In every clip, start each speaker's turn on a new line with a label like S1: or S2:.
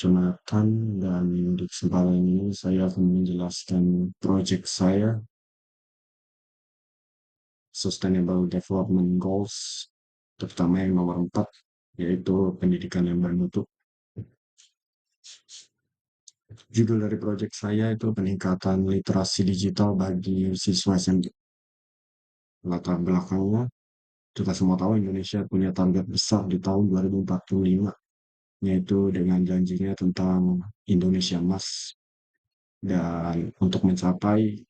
S1: Jonathan, dan di kesempatan ini saya akan menjelaskan proyek saya, Sustainable Development Goals, terutama yang nomor 4, yaitu pendidikan yang bermutu. Judul dari proyek saya itu peningkatan literasi digital bagi siswa SMP. Latar belakangnya, kita semua tahu Indonesia punya target besar di tahun 2045, yaitu dengan janjinya tentang Indonesia Emas. Dan untuk mencapai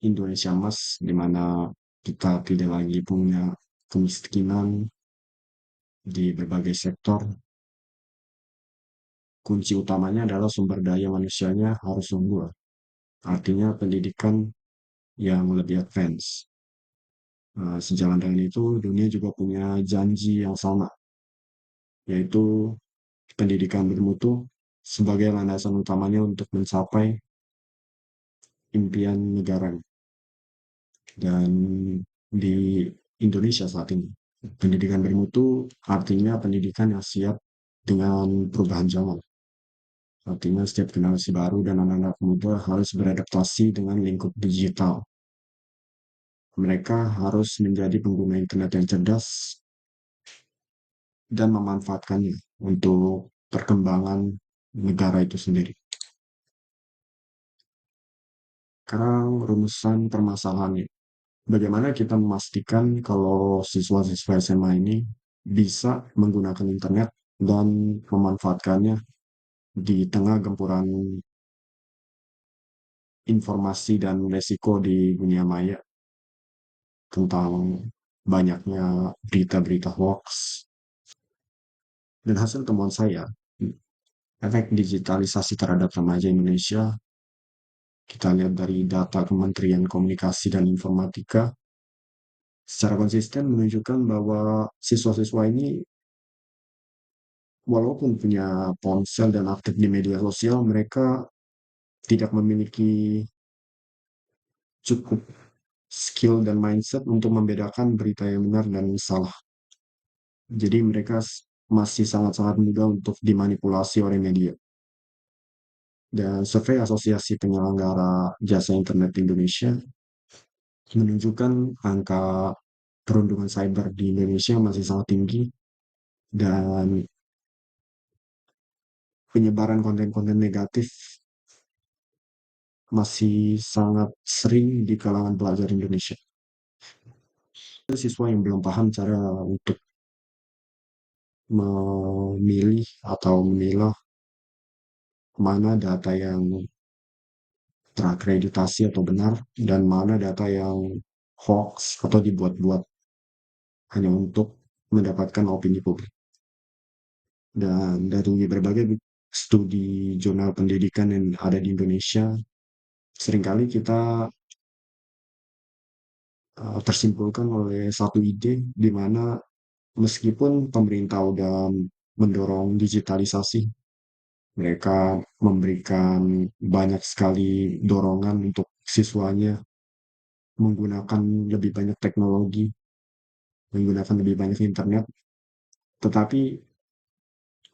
S1: Indonesia Emas, di mana kita tidak lagi punya kemiskinan di berbagai sektor, kunci utamanya adalah sumber daya manusianya harus unggul. Artinya pendidikan yang lebih advance. Sejalan dengan itu, dunia juga punya janji yang sama, yaitu pendidikan bermutu sebagai landasan utamanya untuk mencapai impian negara. Dan di Indonesia saat ini, pendidikan bermutu artinya pendidikan yang siap dengan perubahan zaman. Artinya setiap generasi baru dan anak-anak muda harus beradaptasi dengan lingkup digital. Mereka harus menjadi pengguna internet yang cerdas dan memanfaatkannya untuk perkembangan negara itu sendiri. Sekarang rumusan permasalahannya. Bagaimana kita memastikan kalau siswa-siswa SMA ini bisa menggunakan internet dan memanfaatkannya di tengah gempuran informasi dan resiko di dunia maya tentang banyaknya berita-berita hoax. Dan hasil temuan saya, efek digitalisasi terhadap remaja Indonesia, kita lihat dari data Kementerian Komunikasi dan Informatika, secara konsisten menunjukkan bahwa siswa-siswa ini walaupun punya ponsel dan aktif di media sosial, mereka tidak memiliki cukup skill dan mindset untuk membedakan berita yang benar dan salah. Jadi mereka masih sangat-sangat mudah untuk dimanipulasi oleh media. Dan survei Asosiasi Penyelenggara Jasa Internet Indonesia menunjukkan angka perundungan cyber di Indonesia masih sangat tinggi dan penyebaran konten-konten negatif masih sangat sering di kalangan pelajar Indonesia. Ada siswa yang belum paham cara untuk memilih atau memilah mana data yang terakreditasi atau benar dan mana data yang hoax atau dibuat-buat hanya untuk mendapatkan opini publik. Dan dari berbagai studi jurnal pendidikan yang ada di Indonesia, seringkali kita tersimpulkan oleh satu ide di mana meskipun pemerintah udah mendorong digitalisasi, mereka memberikan banyak sekali dorongan untuk siswanya menggunakan lebih banyak teknologi, menggunakan lebih banyak internet, tetapi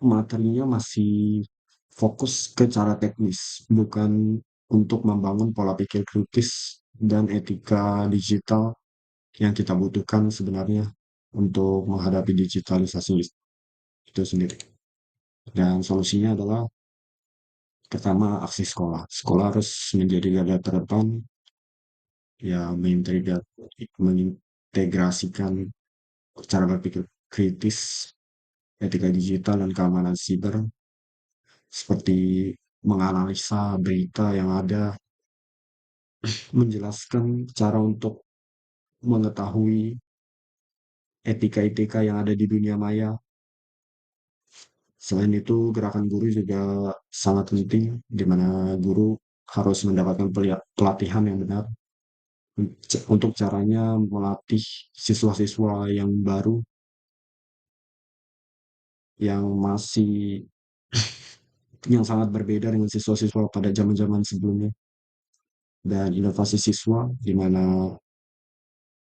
S1: materinya masih fokus ke cara teknis, bukan untuk membangun pola pikir kritis dan etika digital yang kita butuhkan sebenarnya untuk menghadapi digitalisasi itu sendiri. Dan solusinya adalah pertama aksi sekolah. Sekolah harus menjadi garda terdepan yang mengintegrasikan cara berpikir kritis, etika digital dan keamanan siber seperti menganalisa berita yang ada, menjelaskan cara untuk mengetahui etika-etika yang ada di dunia maya. Selain itu, gerakan guru juga sangat penting, di mana guru harus mendapatkan pelatihan yang benar untuk caranya melatih siswa-siswa yang baru, yang masih yang sangat berbeda dengan siswa-siswa pada zaman-zaman sebelumnya. Dan inovasi siswa, di mana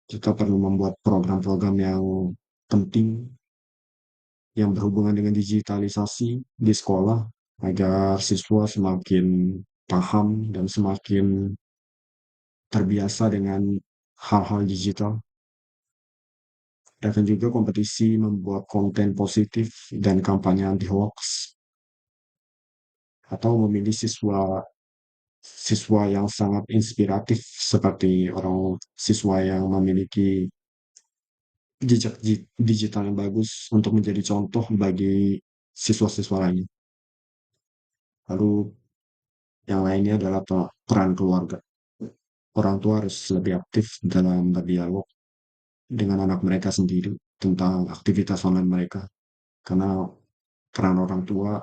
S1: kita perlu membuat program-program yang penting yang berhubungan dengan digitalisasi di sekolah agar siswa semakin paham dan semakin terbiasa dengan hal-hal digital. Dan juga kompetisi membuat konten positif dan kampanye anti hoax atau memilih siswa siswa yang sangat inspiratif seperti orang siswa yang memiliki jejak digital yang bagus untuk menjadi contoh bagi siswa-siswa lain. Lalu yang lainnya adalah peran keluarga. Orang tua harus lebih aktif dalam berdialog dengan anak mereka sendiri tentang aktivitas online mereka. Karena peran orang tua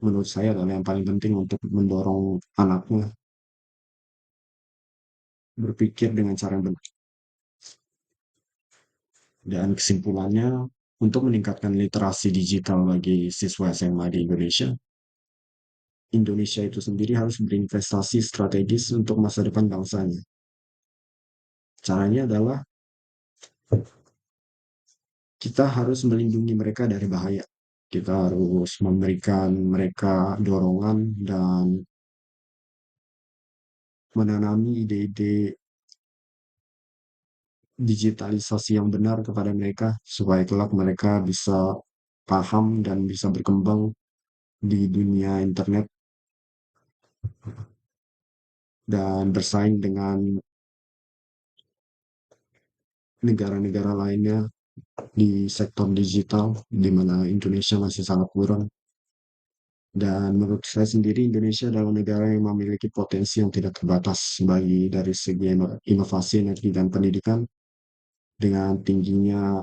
S1: menurut saya adalah yang paling penting untuk mendorong anaknya berpikir dengan cara yang benar. Dan kesimpulannya, untuk meningkatkan literasi digital bagi siswa SMA di Indonesia, Indonesia itu sendiri harus berinvestasi strategis untuk masa depan bangsanya. Caranya adalah kita harus melindungi mereka dari bahaya. Kita harus memberikan mereka dorongan dan menanami ide-ide digitalisasi yang benar kepada mereka supaya kelak mereka bisa paham dan bisa berkembang di dunia internet dan bersaing dengan negara-negara lainnya di sektor digital di mana Indonesia masih sangat kurang. Dan menurut saya sendiri Indonesia adalah negara yang memiliki potensi yang tidak terbatas bagi dari segi inovasi energi dan pendidikan dengan tingginya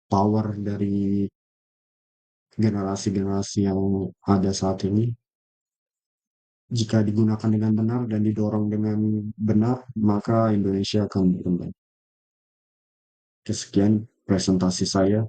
S1: power dari generasi-generasi yang ada saat ini. Jika digunakan dengan benar dan didorong dengan benar, maka Indonesia akan berkembang. Sekian presentasi saya.